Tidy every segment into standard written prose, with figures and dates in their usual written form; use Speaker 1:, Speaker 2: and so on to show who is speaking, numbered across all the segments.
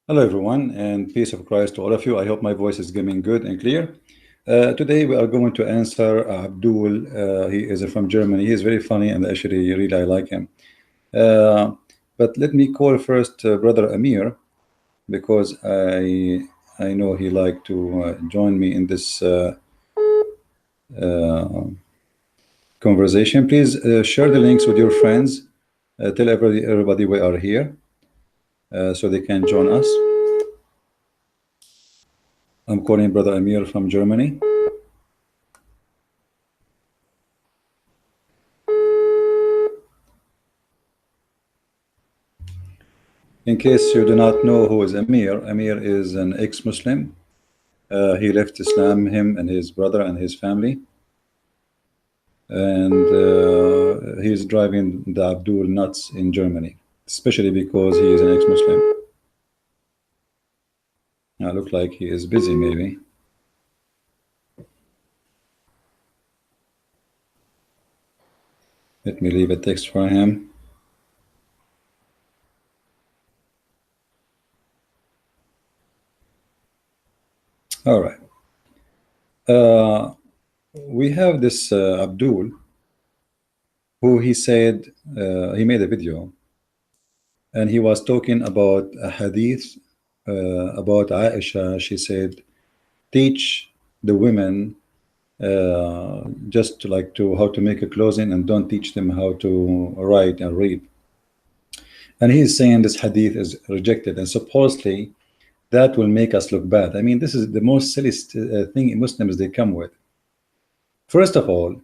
Speaker 1: Hello, everyone, and peace of Christ to all of you. I hope my voice is coming good and clear. Today, we are going to answer Abdul. He is from Germany. He is very funny, and actually, really, I like him. Uh, but let me call first Brother Amir because I know he like to join me in this uh, conversation. Please share the links with your friends. Tell everybody we are here so they can join us. I'm calling Brother Amir from Germany. In case you do not know who is Amir, Amir is an ex-Muslim. He left Islam, him and his brother and his family. And he's driving the Abdul nuts in Germany, especially because he is an ex-Muslim. I look like he is busy, maybe. Let me leave a text for him. All right. We have this Abdul, who he said, he made a video, and he was talking about a hadith about Aisha. She said, teach the women just to how to make a clothing and don't teach them how to write and read. And he's saying this hadith is rejected, and supposedly that will make us look bad. I mean, this is the most silliest thing Muslims they come with. First of all,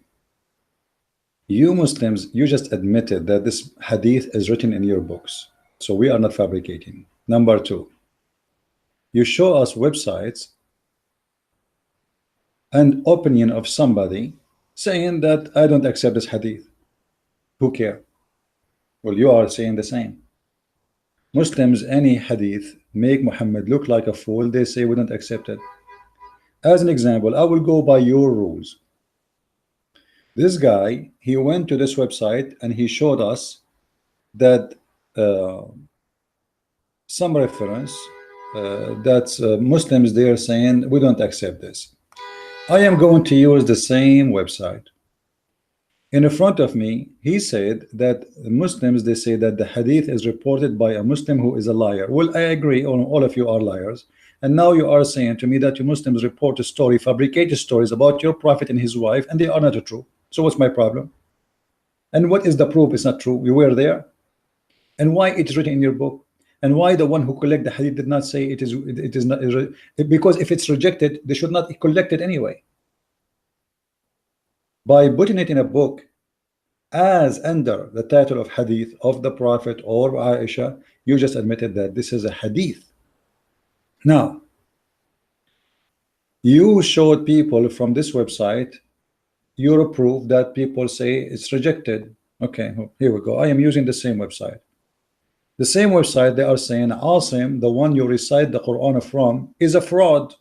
Speaker 1: you Muslims, you just admitted that this hadith is written in your books, so we are not fabricating. Number two, you show us websites and opinion of somebody saying that I don't accept this hadith. Who care? Well, you are saying the same. Muslims, any hadith make Muhammad look like a fool, they say we don't accept it. As an example, I will go by your rules. This guy, he went to this website and he showed us that some reference that Muslims, they are saying we don't accept this. I am going to use the same website. In front of me, he said that Muslims, they say that the hadith is reported by a Muslim who is a liar. Well, I agree, all of you are liars. And now you are saying to me that you Muslims report a story, fabricated stories about your prophet and his wife, and they are not true. So what's my problem? And what is the proof it's not true? You were there. And why it is written in your book? And why the one who collect the hadith did not say it is not? Because if it's rejected, they should not collect it anyway. By putting it in a book as under the title of hadith of the prophet or Aisha, you just admitted that this is a hadith. Now, you showed people from this website your proof that people say it's rejected. Okay, here we go. I am using the same website. The same website, they are saying Asim, the one you recite the Quran from, is a fraud.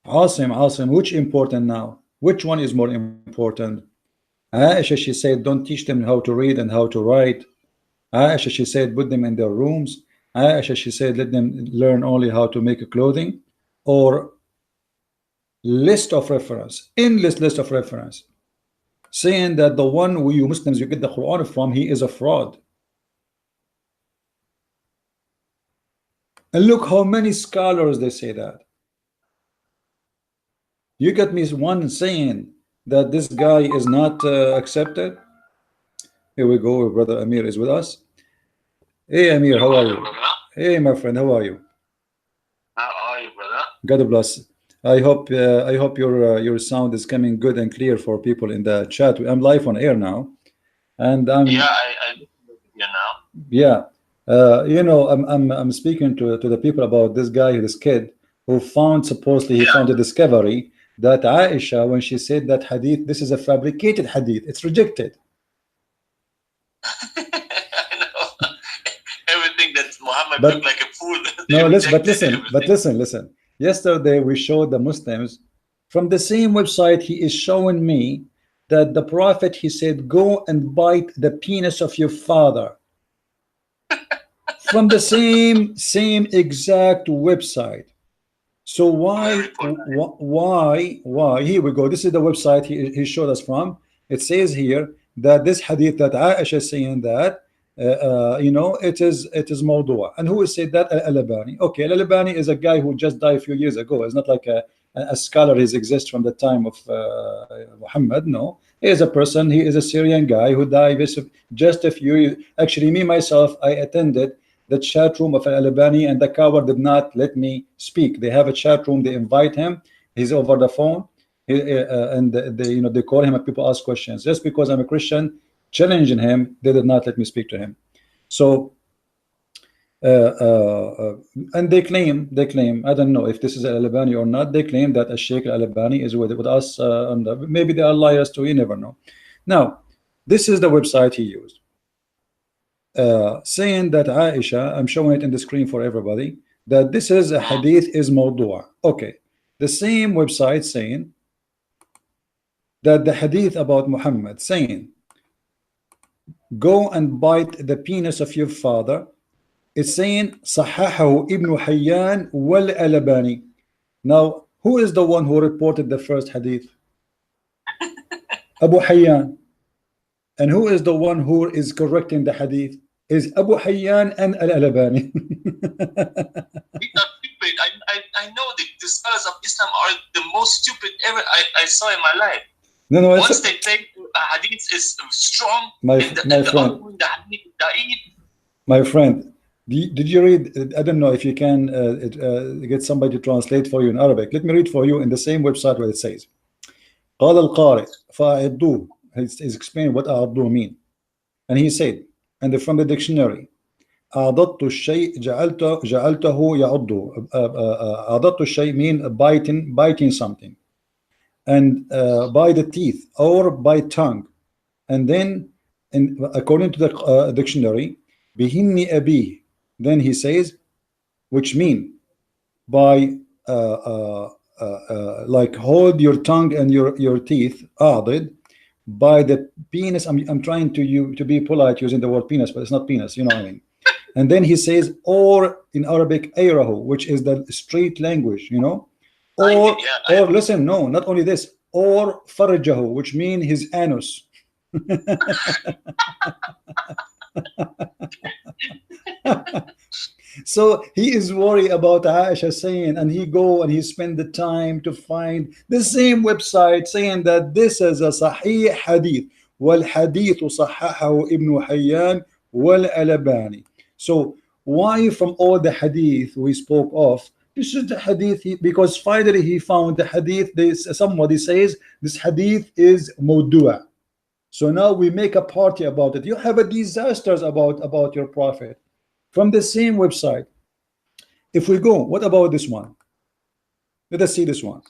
Speaker 1: Asim, which important now? Which one is more important? Aisha, she said, don't teach them how to read and how to write. Aisha, she said, put them in their rooms. Aisha, she said, let them learn only how to make a clothing. Or list of reference, endless list of reference, saying that the one who you Muslims you get the Quran from, he is a fraud. And look how many scholars they say that. You get me one saying that this guy is not accepted. Here we go. Brother Amir is with us. Hey Amir, how are you? Hey my friend, how are you?
Speaker 2: How are you, brother?
Speaker 1: God bless. I hope your sound is coming good and clear for people in the chat. I'm live on air now, and
Speaker 2: Yeah, I you know.
Speaker 1: yeah. You know, I'm speaking to the people about this guy, this kid who found, supposedly he found a discovery that Aisha, when she said that hadith, this is a fabricated hadith, it's rejected.
Speaker 2: I know. Everything that Muhammad
Speaker 1: But
Speaker 2: looked like a fool.
Speaker 1: no,
Speaker 2: Rejected
Speaker 1: but listen. Yesterday we showed the Muslims from the same website. He is showing me that the prophet, he said, go and bite the penis of your father. from the same exact website. So why here we go, this is the website he showed us from. It says here that this hadith that Aisha is saying that you know, it is mawdu'a. And who said that? Al-Albani. Okay, Al-Albani is a guy who just died a few years ago. It's not like a scholar who exists from the time of Muhammad. No, he is a person, he is a Syrian guy who died just a few years. Actually, me myself, I attended the chat room of Al-Albani, and the coward did not let me speak. They have a chat room, they invite him, he's over the phone, and they, you know, they call him and people ask questions. Just because I'm a Christian, challenging him, they did not let me speak to him. So and they claim, I don't know if this is Al-Albani or not, they claim that Sheikh Al-Albani is with us, and maybe they are liars too, you never know. Now, this is the website he used, saying that Aisha, I'm showing it in the screen for everybody, that this is a hadith is mawdu'a. Okay, the same website saying that the hadith about Muhammad saying go and bite the penis of your father, it's saying Sahahahu Ibn Hayyan wal Albani. Now, who is the one who reported the first hadith? Abu Hayyan. And who is the one who is correcting the hadith? Is Abu Hayyan and Al-Albani.
Speaker 2: I know the scholars of Islam are the most stupid ever I saw in my life.
Speaker 1: No,
Speaker 2: once they think a hadith is strong,
Speaker 1: my friend, did you read? I don't know if you can get somebody to translate for you in Arabic. Let me read for you in the same website where it says قال القارئ فأعدوه. He's explaining what أعدوه mean, and he said, and from the dictionary, أعضدت الشيء جعلته يعضه. أعضدت الشيء mean biting something, and by the teeth or by tongue. And then according to the dictionary, bihinni abi, then he says, which mean by like hold your tongue and your teeth, adid, by the penis. I'm trying to be polite using the word penis, but it's not penis, you know what I mean. And then he says, or in Arabic, ayrahu, which is the street language, you know. Or listen, no, not only this, or farjahu, which mean his anus. So he is worried about Aisha saying, and he go and he spend the time to find the same website saying that this is a sahih hadith, wal hadith sahahahu Ibn Hayyan wal Albani. So why from all the hadith we spoke of, this is the hadith, because finally he found the hadith. Somebody says this hadith is mawdu'a. So now we make a party about it. You have a disasters about your prophet from the same website. If we go, what about this one? Let us see this one.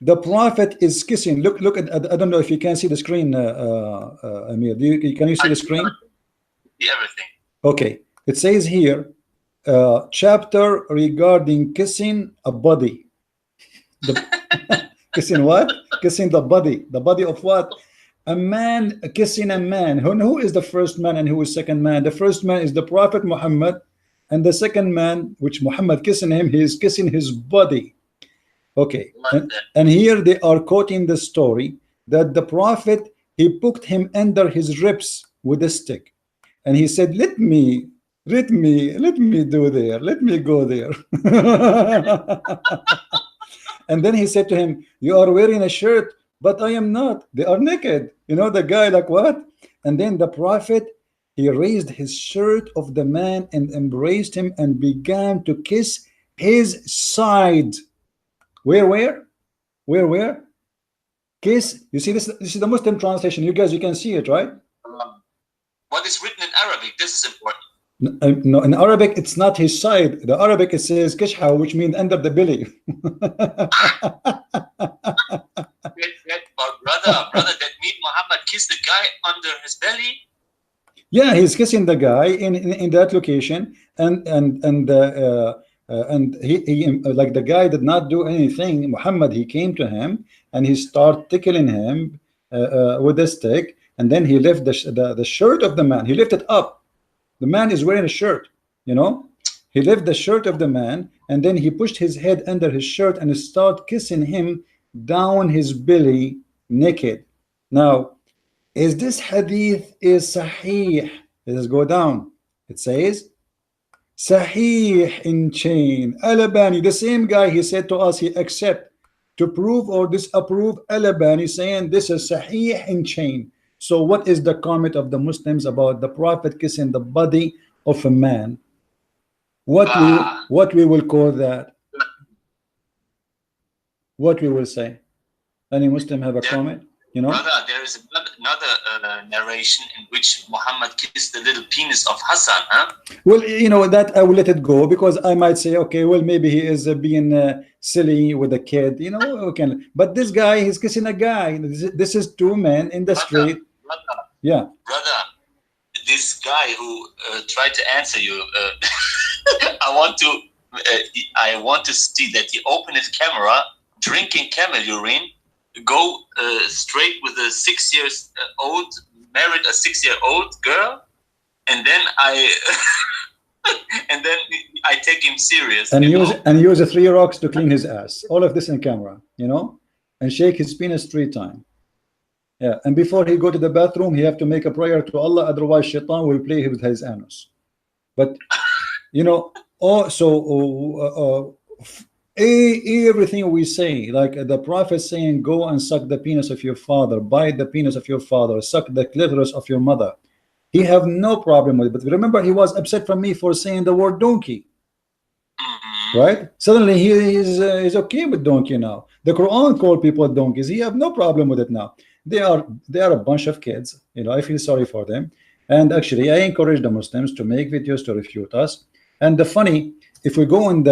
Speaker 1: The prophet is kissing. Look at, I don't know if you can see the screen, Amir. Can you see the screen?
Speaker 2: See everything.
Speaker 1: Okay. It says here, chapter regarding kissing a body. Kissing what? Kissing the body. The body of what? A man kissing a man. Who is the first man and who is second man? The first man is the Prophet Muhammad, and the second man, which Muhammad kissing him, he is kissing his body. Okay. And here they are quoting the story that the Prophet, he poked him under his ribs with a stick, and he said, let me do there, let me go there. And then he said to him, you are wearing a shirt, but I am not. They are naked. You know, the guy like what? And then the Prophet, he raised his shirt of the man and embraced him and began to kiss his side. Where? Kiss. You see this is the Muslim translation. You guys, you can see it, right?
Speaker 2: What is written in Arabic? This is important.
Speaker 1: No, in Arabic it's not his side. The Arabic it says kishha, which means under the belly.
Speaker 2: brother, that mean Muhammad kissed the guy under his belly?
Speaker 1: Yeah, he's kissing the guy in that location, and he like the guy did not do anything. Muhammad, he came to him and he started tickling him with a stick, and then he left the shirt of the man. He lifted up. The man is wearing a shirt. You know, he left the shirt of the man, and then he pushed his head under his shirt and started kissing him down his belly naked. Now, is this hadith is sahih? Let's go down. It says sahih in chain. Al-Albani, the same guy, he said to us, he accept to prove or disapprove. Al-Albani saying this is sahih in chain. So what is the comment of the Muslims about the Prophet kissing the body of a man? What we will call that? What we will say? Any Muslim have a comment? You know,
Speaker 2: brother, there is another narration in which Muhammad kissed the little penis of Hassan, huh?
Speaker 1: Well, you know, that I will let it go, because I might say, okay, well, maybe he is being silly with a kid, you know, okay. But this guy, he's kissing a guy. This is two men in the street.
Speaker 2: Brother,
Speaker 1: yeah.
Speaker 2: Brother, this guy who tried to answer you, I want to see that he opened his camera, drinking camel urine, go straight with a 6 years old, married a 6-year-old girl, and then I take him serious
Speaker 1: and use 3 rocks to clean his ass. All of this in camera, you know, and shake his penis 3 times. Yeah, and before he go to the bathroom, he have to make a prayer to Allah, otherwise shaitan will play with his anus. But you know, also everything we say, like the Prophet saying, go and suck the penis of your father, bite the penis of your father, suck the clitoris of your mother, he have no problem with it. But remember, he was upset from me for saying the word donkey, right? Suddenly he is okay with donkey now. The Quran called people donkeys. He have no problem with it now. They are a bunch of kids, you know. I feel sorry for them, and actually I encourage the Muslims to make videos to refute us. And the funny, if we go in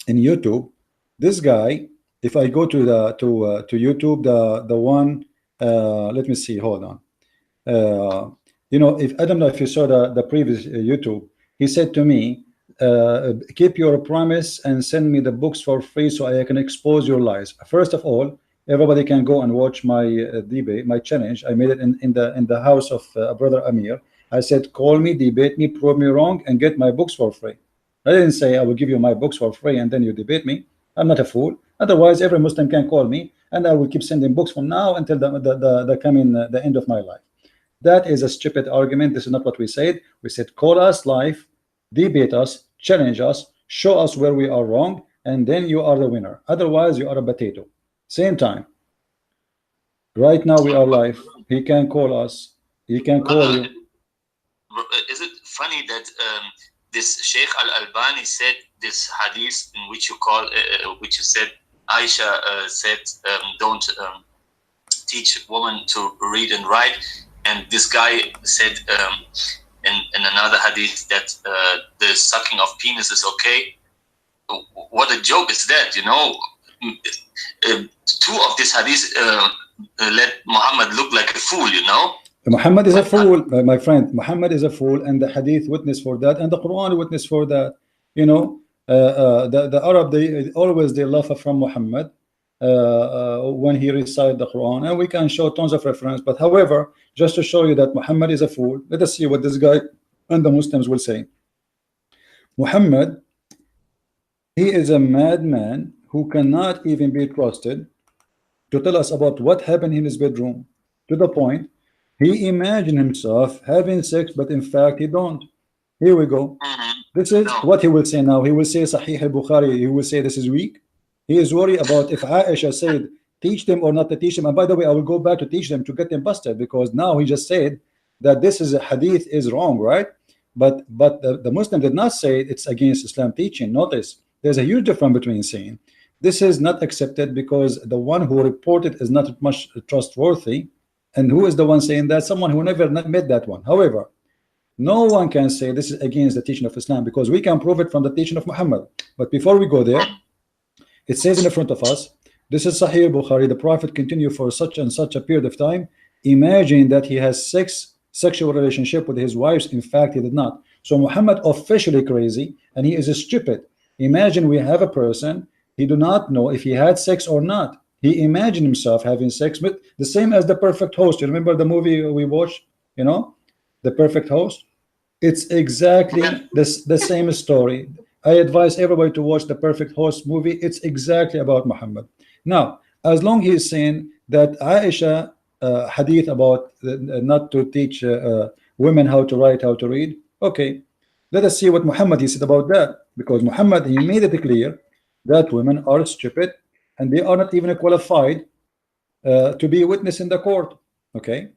Speaker 1: YouTube, this guy, if I go to the to YouTube, the one, let me see, hold on, you know, if I don't know if you saw the previous YouTube, he said to me, keep your promise and send me the books for free so I can expose your lies. First of all, everybody can go and watch my debate, my challenge. I made it in the house of brother Amir. I said, call me, debate me, prove me wrong, and get my books for free. I didn't say I will give you my books for free and then you debate me. I'm not a fool. Otherwise, every Muslim can call me, and I will keep sending books from now until the end of my life. That is a stupid argument. This is not what we said. We said, call us live, debate us, challenge us, show us where we are wrong, and then you are the winner. Otherwise, you are a potato. Same time. Right now we are live. He can call us. He can call you.
Speaker 2: Is it funny that this Sheikh Al-Albani said this hadith in which you call, which you said Aisha said, don't teach women to read and write, and this guy said in another hadith that the sucking of penis is okay. What a joke is that, you know? 2 of these hadiths let Muhammad look like a fool, you know.
Speaker 1: Muhammad is a fool, my friend. Muhammad is a fool, and the hadith witness for that, and the Quran witness for that. You know, the Arab, they always laugh from Muhammad when he recites the Quran, and we can show tons of reference. But however, just to show you that Muhammad is a fool, let us see what this guy and the Muslims will say. Muhammad, he is a madman who cannot even be trusted to tell us about what happened in his bedroom, to the point he imagined himself having sex, but in fact he don't. Here we go. This is what he will say now. He will say Sahih al-Bukhari. He will say this is weak. He is worried about if Aisha said teach them or not to teach them. And by the way, I will go back to teach them to get them busted, because now he just said that this is a hadith is wrong, right? But the Muslim did not say it's against Islam teaching. Notice there's a huge difference between saying this is not accepted because the one who reported is not much trustworthy, and who is the one saying that? Someone who never met that one. However, no one can say this is against the teaching of Islam, because we can prove it from the teaching of Muhammad. But before we go there, it says in the front of us, this is Sahih Bukhari, the Prophet continued for such and such a period of time, imagine that he has sexual relationship with his wives. In fact, he did not. So Muhammad officially crazy, and he is stupid. Imagine we have a person, he do not know if he had sex or not. He imagined himself having sex with, the same as the Perfect Host. You remember the movie we watched, you know, The Perfect Host? It's exactly the same story. I advise everybody to watch the Perfect Host movie. It's exactly about Muhammad. Now, as long he is saying that Aisha hadith about not to teach women how to write, how to read, okay, let us see what Muhammad he said about that, because Muhammad, he made it clear that women are stupid and they are not even qualified to be a witness in the court. Okay,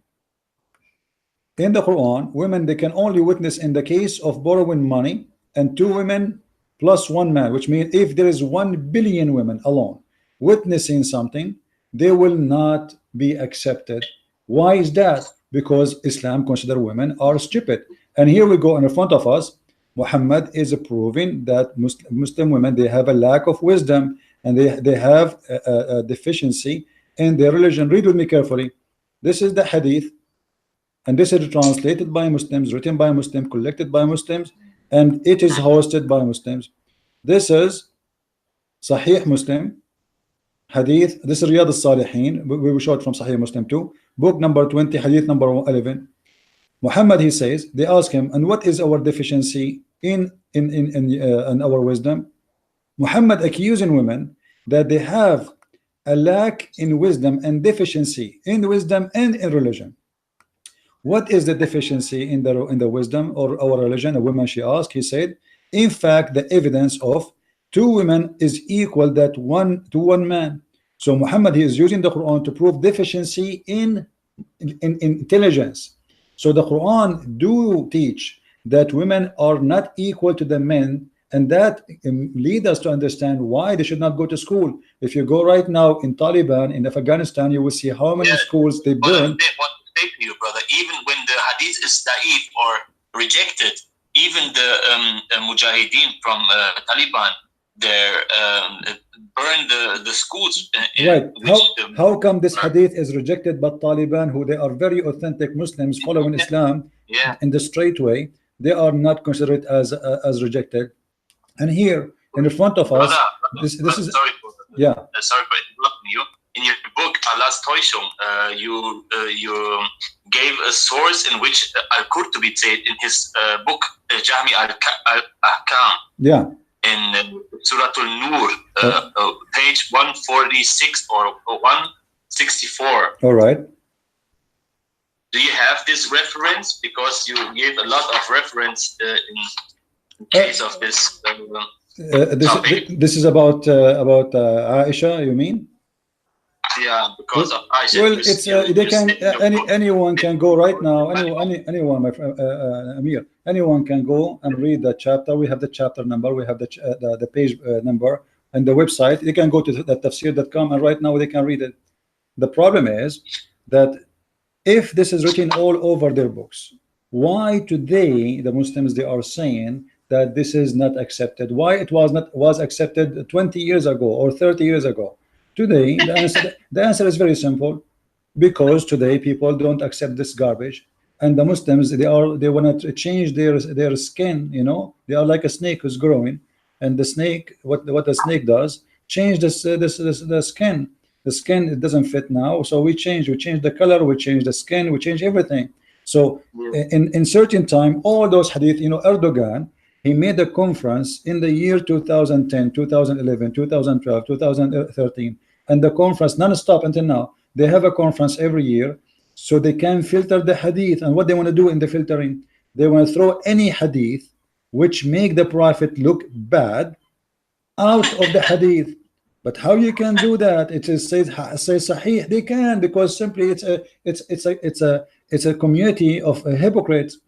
Speaker 1: in the Quran, women, they can only witness in the case of borrowing money, and 2 women plus 1 man, which means if there is 1 billion women alone witnessing something, they will not be accepted. Why is that? Because Islam consider women are stupid. And here we go in front of us, Muhammad is proving that Muslim women, they have a lack of wisdom, and they have a deficiency in their religion. Read with me carefully. This is the hadith, and this is translated by Muslims, written by Muslims, collected by Muslims, and it is hosted by Muslims. This is Sahih Muslim hadith. This is Riyadh al-Salihin. We will show it from Sahih Muslim too, book number 20, hadith number 11. Muhammad, he says, they ask him, and what is our deficiency in our wisdom? Muhammad accusing women that they have a lack in wisdom and deficiency in wisdom and in religion. What is the deficiency in the wisdom or our religion? A woman, she asked, he said, in fact, the evidence of 2 women is equal that 1 to 1 man. So Muhammad, he is using the Quran to prove deficiency in intelligence. So the Quran do teach that women are not equal to the men, and that lead us to understand why they should not go to school. If you go right now in Taliban in Afghanistan, you will see how many schools they burn.
Speaker 2: Say to you, brother, even when the hadith is da'if or rejected, even the mujahideen from Taliban, they burn the schools.
Speaker 1: Right. How come this hadith is rejected by Taliban, who they are very authentic Muslims following Islam in the straight way? They are not considered as rejected. And here in front of us, this is
Speaker 2: sorry for interrupting you. In your book Allah's Toy you gave a source in which Al-Qurtubi said in his book Jami al-Ahkam, in Surah Al-Nur, page 146 or 164.
Speaker 1: All right.
Speaker 2: Do you have this reference? Because you gave a lot of reference in case of this topic.
Speaker 1: This is about Aisha, you mean?
Speaker 2: Yeah, because of Aisha.
Speaker 1: Well, it's they can anyone can go right now. Anyone, my friend Amir, anyone can go and read the chapter. We have the chapter number. We have the page number and the website. They can go to the tafsir.com, and right now they can read it. The problem is that if this is written all over their books, why today the Muslims, they are saying that this is not accepted? Why it was accepted 20 years ago or 30 years ago? Today, the answer is very simple, because today people don't accept this garbage, and the Muslims, they want to change their skin. You know, they are like a snake who's growing, and the snake, what the snake does, change the skin. The skin, it doesn't fit now, so we change the color, we change the skin, we change everything. So in certain time, all those hadith, you know, Erdogan, he made a conference in the year 2010, 2011, 2012, 2013, and the conference non-stop until now. They have a conference every year, so they can filter the hadith. And what they want to do in the filtering, they want to throw any hadith which make the prophet look bad out of the hadith. But how you can do that? It is says sahih. They can, because simply it's a community of hypocrites.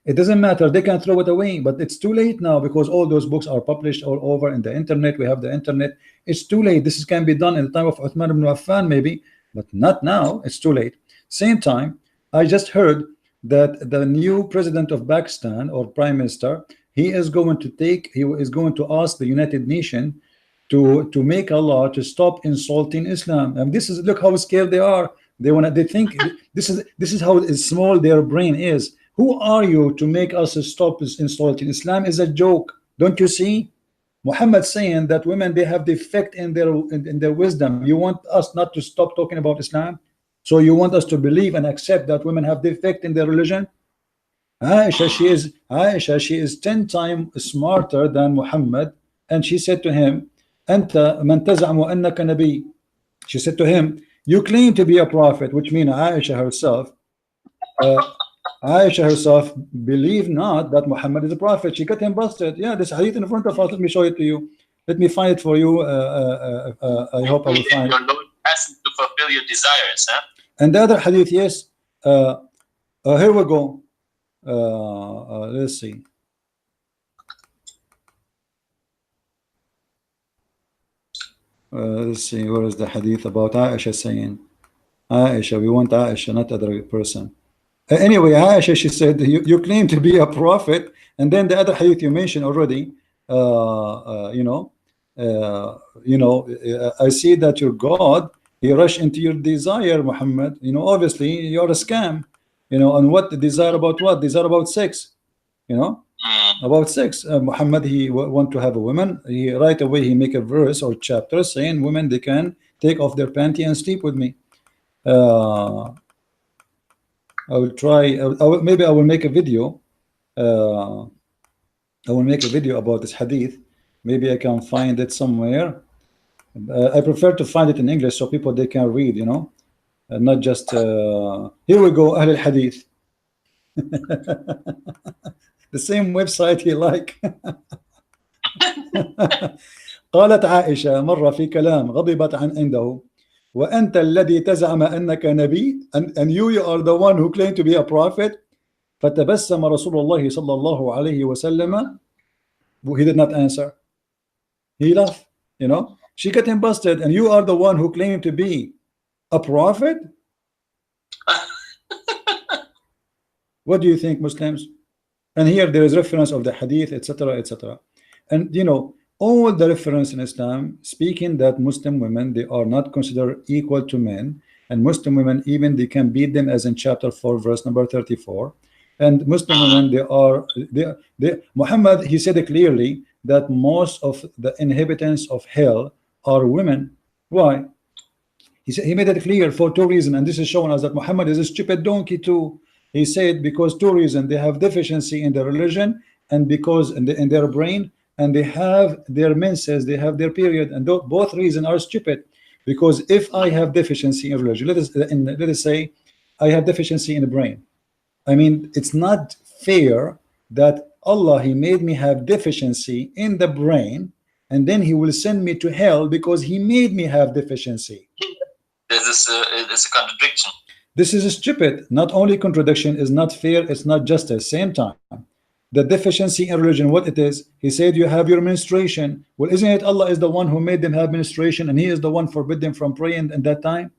Speaker 1: It doesn't matter, they can throw it away, but it's too late now, because all those books are published all over in the internet. We have the internet. It's too late. This can be done in the time of Uthman ibn Affan maybe, but not now. It's too late. Same time, I just heard that the new president of Pakistan, or prime minister, he is going to ask the United Nations to make a law to stop insulting Islam. And this is, look how scared they are. They think this is how small their brain is. Who are you to make us stop insulting Islam? Is a joke. Don't you see? Muhammad saying that women, they have defect in their wisdom. You want us not to stop talking about Islam? So you want us to believe and accept that women have defect in their religion? Aisha, she is 10 times smarter than Muhammad, and she said to him, أنت من تزعم أنك نبي. She said to him, you claim to be a prophet, which means Aisha herself believed not that Muhammad is a prophet. She got him busted. Yeah, this hadith in front of us. Let me show it to you. Let me find it for you. I hope I will find
Speaker 2: your Lord asking to fulfill your desires, huh?
Speaker 1: And the other hadith, yes. Here we go. Let's see. Let's see. Where is the hadith about Aisha saying? Aisha, we want Aisha, not other person. Anyway, Aisha, she said, you claim to be a prophet, and then the other hadith you mentioned already, I see that your God, he rushed into your desire, Muhammad. Obviously you're a scam. And what desire about what? Desire about sex. About sex. Muhammad, he want to have a woman. Right away he make a verse or chapter saying women, they can take off their panty and sleep with me. I will try. Maybe I will make a video. I will make a video about this hadith. Maybe I can find it somewhere. I prefer to find it in English so people they can read, not just. Here we go. Ahl al-Hadith. The same website he like. قالت عائشة مرة في كلام غضبت عنده وأنت الذي تزعم أنك نبي, and you are the one who claim to be a prophet. فتبسم رسول الله صلى الله عليه وسلم. He did not answer. He laughed. She got him busted, and you are the one who claim to be a prophet. What do you think, Muslims? And here there is reference of the hadith, etc., etc. And all the reference in Islam speaking that Muslim women, they are not considered equal to men, and Muslim women even they can beat them, as in chapter 4 verse number 34. And Muslim women, Muhammad, he said it clearly that most of the inhabitants of hell are women. Why? He said, he made it clear for two reasons, and this is showing us that Muhammad is a stupid donkey too. He said because two reasons: they have deficiency in their religion, and because in their brain, and they have their menses, they have their period, and both reasons are stupid. Because if I have deficiency in religion, let us say I have deficiency in the brain. I mean, it's not fair that Allah, he made me have deficiency in the brain, and then he will send me to hell because he made me have deficiency.
Speaker 2: There's a contradiction.
Speaker 1: This is stupid. Not only contradiction is not fair, it's not justice. Same time, the deficiency in religion, what it is, he said you have your menstruation. Well, isn't it Allah is the one who made them have menstruation, and he is the one forbid them from praying at that time?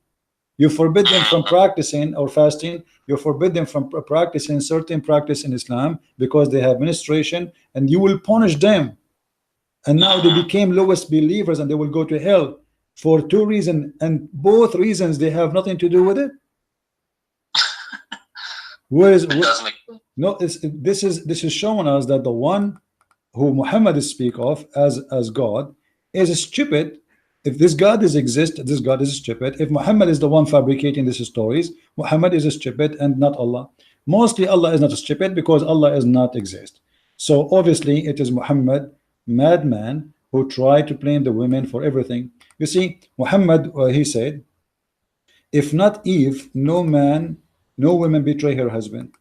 Speaker 1: You forbid them from practicing or fasting. You forbid them from practicing certain practice in Islam because they have menstruation, and you will punish them. And now they became lowest believers, and they will go to hell for two reasons, and both reasons they have nothing to do with it. No, this is showing us that the one who Muhammad speak of as God is stupid. If this God exists, this God is stupid. If Muhammad is the one fabricating these stories, Muhammad is stupid and not Allah. Mostly Allah is not stupid because Allah does not exist. So obviously it is Muhammad, madman, who tried to blame the women for everything. You see, Muhammad, he said, if not Eve, no woman betray her husband.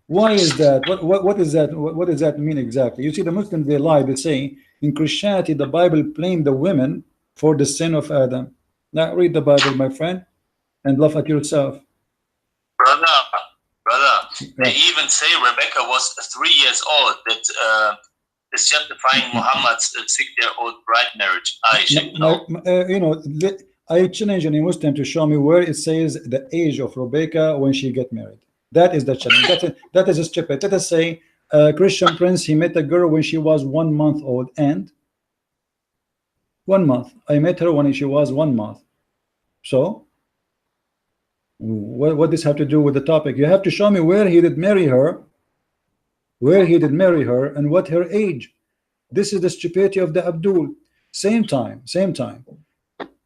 Speaker 1: Why is that? What is that? What does that mean exactly? You see, the Muslims, they lie. They say in Christianity the Bible blamed the women for the sin of Adam. Now read the Bible, my friend, and laugh at yourself.
Speaker 2: Brother, they even say Rebecca was 3 years old. That is justifying Muhammad's 6-year-old bride marriage.
Speaker 1: I challenge any Muslim to show me where it says the age of Rebecca when she get married. That is the challenge. That is stupid. Let us say Christian prince, he met a girl when she was 1 month old, and 1 month. I met her when she was 1 month. So what does this have to do with the topic? You have to show me where he did marry her, and what her age. This is the stupidity of the Abdul. Same time.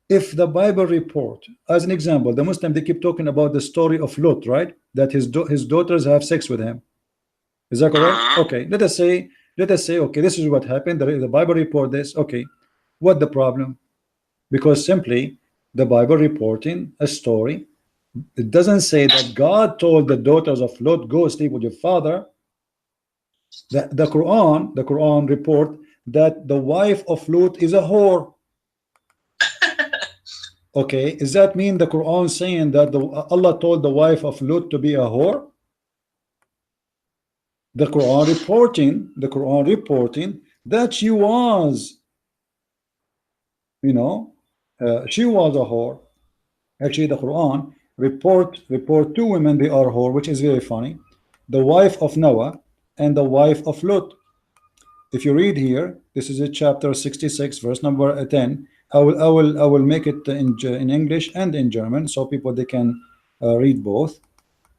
Speaker 1: If the Bible report, as an example, the Muslim, they keep talking about the story of Lot, right? That his daughters have sex with him. Is that correct? Okay, let us say, okay, this is what happened. The Bible report this. Okay, what the problem? Because simply the Bible reporting a story. It doesn't say that God told the daughters of Lot, go sleep with your father. The Quran report that the wife of Lot is a whore. Okay, does that mean the Quran saying that Allah told the wife of Lot to be a whore? The Quran reporting that she was, you know, she was a whore. Actually, the Quran report two women, they are whore, which is very funny. The wife of Noah and the wife of Lot. If you read here, this is a chapter 66, verse number 10. I will make it in English and in German, so people they can read both.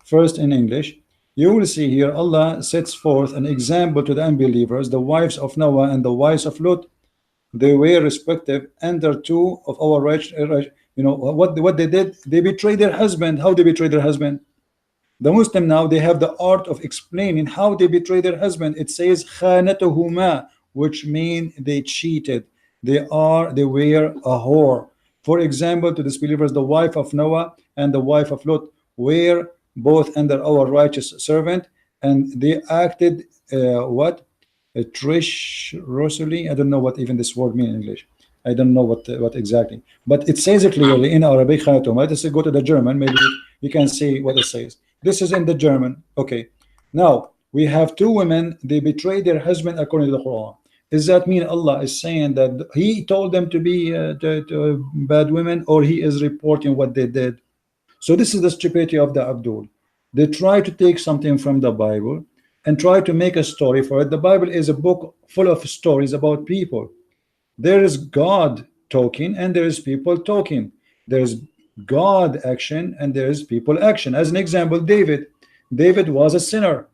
Speaker 1: First in English, you will see here Allah sets forth an example to the unbelievers, the wives of Noah and the wives of Lot. They were respective under two of our right. You know what they did? They betrayed their husband. How they betrayed their husband? The Muslim now, they have the art of explaining how they betray their husband. It says khanatuhuma, which mean they cheated. They were a whore. For example, to disbelievers, the wife of Noah and the wife of Lot were both under our righteous servant, and they acted what? Treacherously. I don't know what even this word means in English. I don't know what exactly, but it says it clearly in Arabic. Khanatuhuma. Let's go to the German. Maybe you can see what it says. This is in the German. Okay, now we have two women, they betrayed their husband according to the Quran. Does that mean Allah is saying that he told them to be bad women, or he is reporting what they did? So this is the stupidity of the Abdul. They try to take something from the Bible and try to make a story for it. The Bible is a book full of stories about people. There is God talking and there is people talking. There is God action and there is people action. As an example, David was a sinner,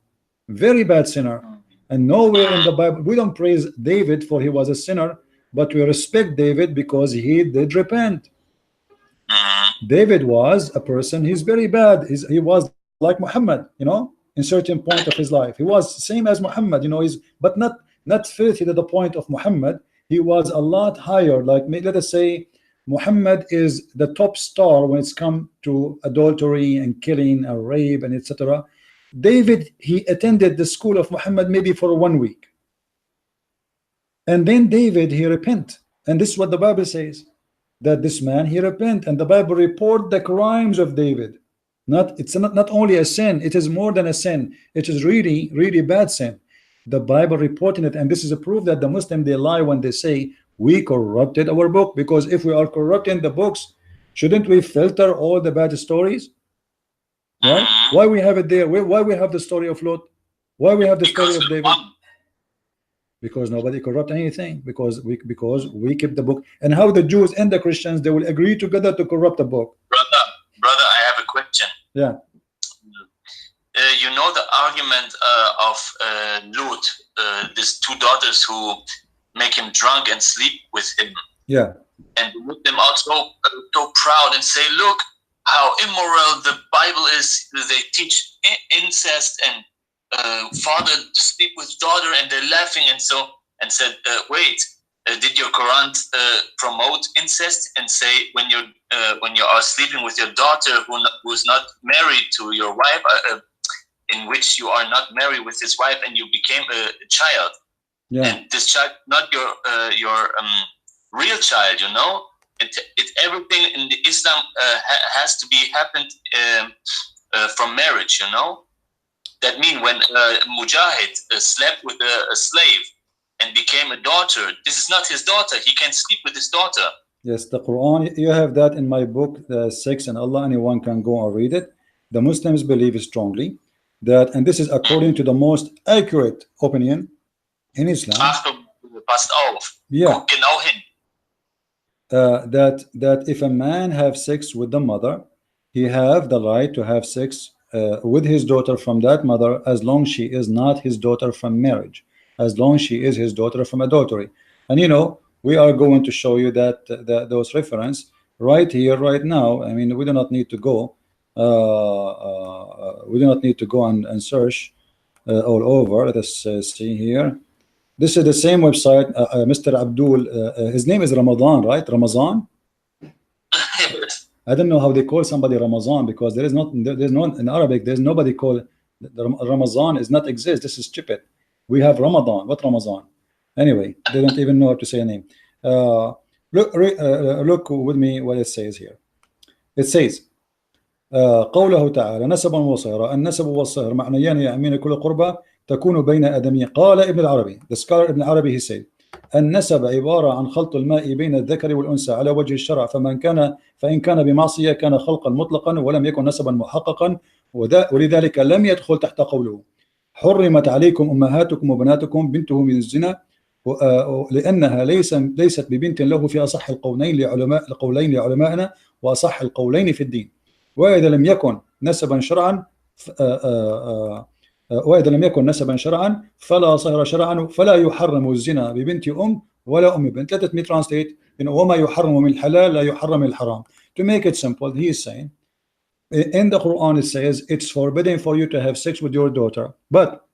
Speaker 1: very bad sinner, and nowhere in the Bible we don't praise David for he was a sinner, but we respect David because he did repent. David was a person, he's very bad, he was like Muhammad, you know, in certain point of his life. He was same as Muhammad, you know, but not filthy to the point of Muhammad. He was a lot higher, like let us say Muhammad is the top star when it's come to adultery and killing and rape and etc. David, he attended the school of Muhammad maybe for 1 week, and then David, he repent, and this is what the Bible says, that this man, he repent, and the Bible report the crimes of David. It's not only a sin, it is more than a sin, it is really bad sin. The Bible reporting it, and this is a proof that the Muslim, they lie when they say we corrupted our book, because if we are corrupting the books, shouldn't we filter all the bad stories? Right? Why we have it there? Why we have the story of Lot? Why we have the story of David? Because nobody corrupt anything, because we keep the book. And how the Jews and the Christians, they will agree together to corrupt the book.
Speaker 2: Brother, I have a question.
Speaker 1: Yeah.
Speaker 2: You know the argument of Lot, these two daughters who make him drunk and sleep with him.
Speaker 1: Yeah.
Speaker 2: And make them also so proud and say, look how immoral the Bible is. They teach incest and father to sleep with daughter, and they're laughing and said, wait, did your Quran promote incest and say when you are sleeping with your daughter who's not married to your wife, in which you are not married with his wife, and you became a child, and this child not your real child, you know, everything in the Islam has to be happened from marriage, you know. That means when Mujahid slept with a slave and became a daughter, this is not his daughter. He can sleep with his daughter.
Speaker 1: Yes, the Quran, you have that in my book, the 6 and Allah, anyone can go and read it. The Muslims believe strongly that, and this is according to the most accurate opinion in Islam.
Speaker 2: Yeah.
Speaker 1: That if a man have sex with the mother, he have the right to have sex with his daughter from that mother, as long she is not his daughter from marriage, as long she is his daughter from adultery. And you know, we are going to show you that those reference right here, right now. I mean, we do not need to go. We do not need to go and search all over. Let us see here. This is the same website. Mr. Abdul, his name is Ramadan, right? Ramazan. I don't know how they call somebody Ramazan, because there's no in Arabic. There's nobody called Ramazan. Is not exist. This is stupid. We have Ramadan. What Ramazan? Anyway, they don't even know how to say a name. Look with me what it says here. It says قوله تعالى نسبا وصهرا. النسب والصهر معنيان يعمين كل قربة تكون بين آدمين. قال ابن العربي, the scholar Ibn Arabi, he said النسب عبارة عن خلط الماء بين الذكر والأنثى على وجه الشرع فإن كان بمعصية كان خلقا مطلقا ولم يكن نسبا محققا ولذلك لم يدخل تحت قوله حرمت عليكم أمهاتكم وبناتكم بنته من الزنا لأنها ليست ببنت له في أصح القولين لعلمائنا وأصح القولين في الدين. وإذا لم يكن نسبا شرعا فلا صهر شرعا فلا يحرم الزنا ببنت ولا بنت. Let me translate. وما يحرم من الحلال لا يحرم من الحرام. To make it simple, he is saying in the Quran it says it's forbidden for you to have sex with your daughter, but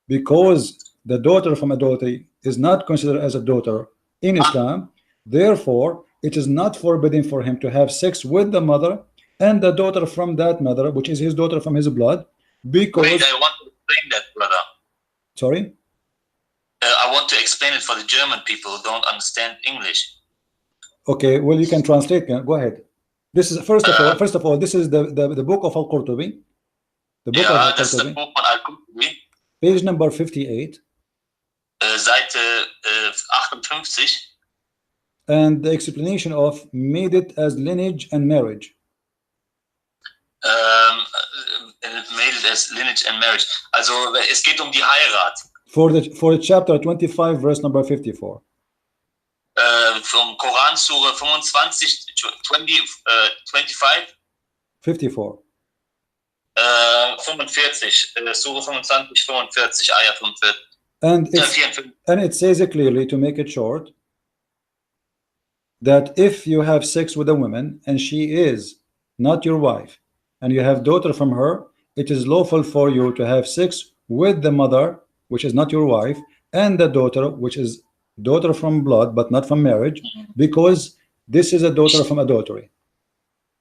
Speaker 1: because the daughter from adultery is not considered as a daughter in Islam, therefore it is not forbidden for him to have sex with the mother and the daughter from that mother, which is his daughter from his blood. Because
Speaker 2: wait, I want to explain that, brother.
Speaker 1: Sorry?
Speaker 2: I want to explain it for the German people who don't understand English.
Speaker 1: Okay, well, you can translate. Go ahead. This is first of all, this is the book of Al-Qurtubi. The book of Al-Qurtubi.
Speaker 2: That's the book on Al-Qurtubi.
Speaker 1: Page number 58.
Speaker 2: Seite 58.
Speaker 1: And the explanation of made it as lineage and marriage.
Speaker 2: Made it as lineage and marriage. Also es geht die Heirat.
Speaker 1: For the chapter 25, verse number 54.
Speaker 2: Vom Koran Sure 25, 25.
Speaker 1: 54.
Speaker 2: 45. Sure 25, 45, Ayah 45.
Speaker 1: And it says it clearly, to make it short, that if you have sex with a woman and she is not your wife and you have daughter from her, it is lawful for you to have sex with the mother, which is not your wife, and the daughter, which is daughter from blood but not from marriage, because this is a daughter from adultery.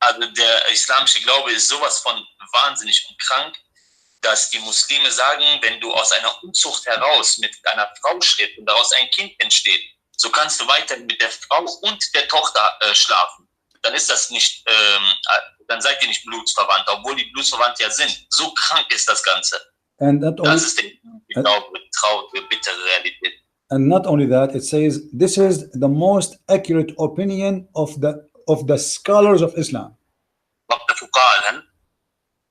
Speaker 2: Also der islamische Glaube ist sowas von wahnsinnig und krank, dass die Muslime sagen, wenn du aus einer Unzucht heraus mit einer Frau schläfst und daraus ein Kind entsteht, so kannst du weiter mit der Frau und der Tochter schlafen. Dann ist das nicht, dann seid ihr nicht blutsverwandt, obwohl die blutsverwandt ja sind. So krank ist das Ganze. Das ist die traurige, bittere Realität.
Speaker 1: And not only that, it says this is the most accurate opinion of the scholars of Islam.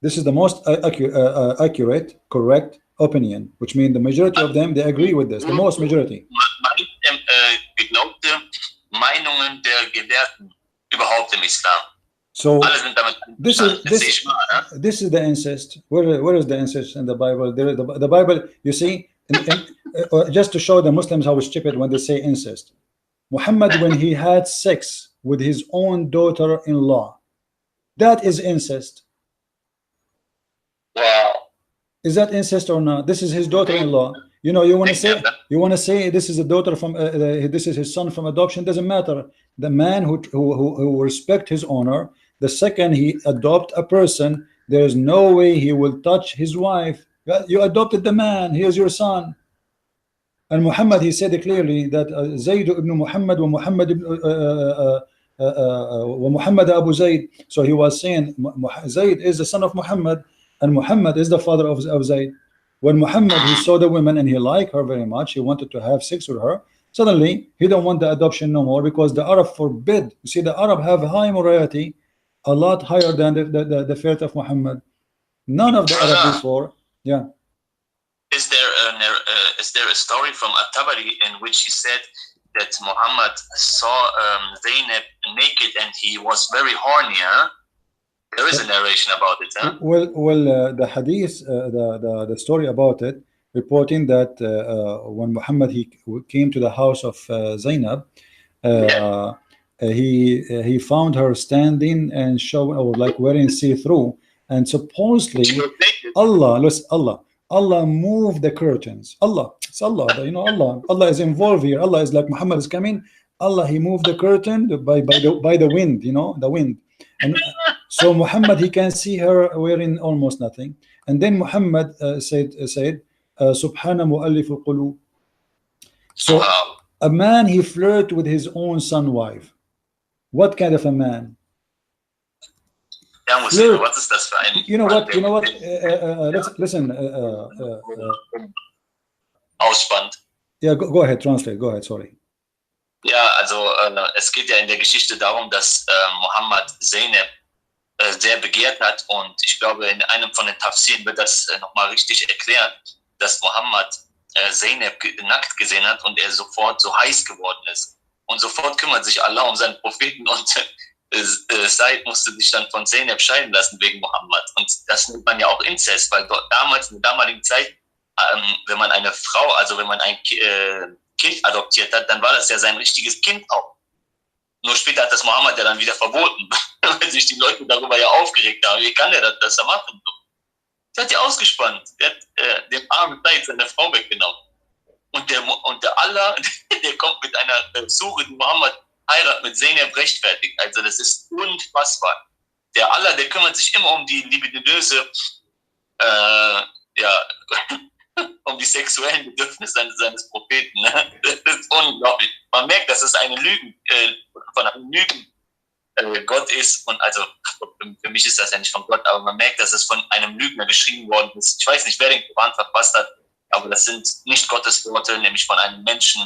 Speaker 1: This is the most accurate, correct opinion, which means the majority of them, they agree with this. The most majority.
Speaker 2: Geglaubte Meinungen der Gelehrten überhaupt im Islam.
Speaker 1: So this is the incest. Where is the incest in the Bible? The Bible, you see, just to show the Muslims how stupid when they say incest. Muhammad, when he had sex with his own daughter-in-law, that is incest.
Speaker 2: Wow.
Speaker 1: Is that incest or not? This is his daughter-in-law. You know, you want to say this is a daughter from this is his son from adoption. Doesn't matter. The man who respect his honor, the second he adopt a person, there is no way he will touch his wife. You adopted the man. He is your son. And Muhammad, he said clearly that Zayd ibn Muhammad wa Muhammad Abu Zayd. So he was saying Zayd is the son of Muhammad, and Muhammad is the father of Zayd. When Muhammad, he saw the woman and he liked her very much, he wanted to have sex with her. Suddenly, he don't want the adoption no more, because the Arab forbid. You see, the Arab have high morality, a lot higher than the faith of Muhammad. None of the Arab before. Yeah.
Speaker 2: Is there a story from At-Tabari in which he said that Muhammad saw Zaynab naked and he was very horny? Huh? There is a narration about it. Huh?
Speaker 1: Well, the hadith, the story about it, reporting that when Muhammad he came to the house of Zainab, he found her standing and showing, or like wearing see-through, and supposedly Allah moved the curtains. It's Allah, you know, Allah is involved here. Allah is like, Muhammad is coming. Allah, he moved the curtain by the wind, you know, the wind, and so Muhammad, he can see her wearing almost nothing. And then Muhammad said Subhana mu'allif al-qulub. So a man, he flirt with his own son wife. What kind of a man?
Speaker 2: Muslim, what is das für ein?
Speaker 1: You know what? Listen.
Speaker 2: Ausspannt.
Speaker 1: Yeah, go ahead, translate. Go ahead, sorry.
Speaker 2: Ja, also es geht ja in der Geschichte darum, dass Muhammad Zeynep sehr begehrt hat, und ich glaube, in einem von den Tafsiren wird das nochmal richtig erklärt, dass Muhammad Zeynep nackt gesehen hat und er sofort so heiß geworden ist. Und sofort kümmert sich Allah um seinen Propheten, und Said musste sich dann von Zeynep scheiden lassen wegen Muhammad. Und das nennt man ja auch Inzest, weil damals, in der damaligen Zeit, wenn man eine Frau, also wenn man ein Kind adoptiert hat, dann war das ja sein richtiges Kind auch. Nur später hat das Mohammed ja dann wieder verboten, weil sich die Leute darüber ja aufgeregt haben. Wie kann der das machen? Der hat die ausgespannt. Der hat dem armen Said seine Frau weggenommen. Und der Allah, der kommt mit einer Sure, die Muhammad Heirat mit Zeynep rechtfertigt. Also das ist unfassbar. Der Allah, der kümmert sich immer um die libidinöse, um die sexuellen Bedürfnisse seines Propheten. Ne? Das ist unglaublich. Man merkt, dass es eine Lügen, von einem Lügen Gott ist. Und also für mich ist das ja nicht von Gott, aber man merkt, dass es von einem Lügner geschrieben worden ist. Ich weiß nicht, wer den Koran verfasst hat, aber das sind nicht Gottes Worte, nämlich von einem Menschen,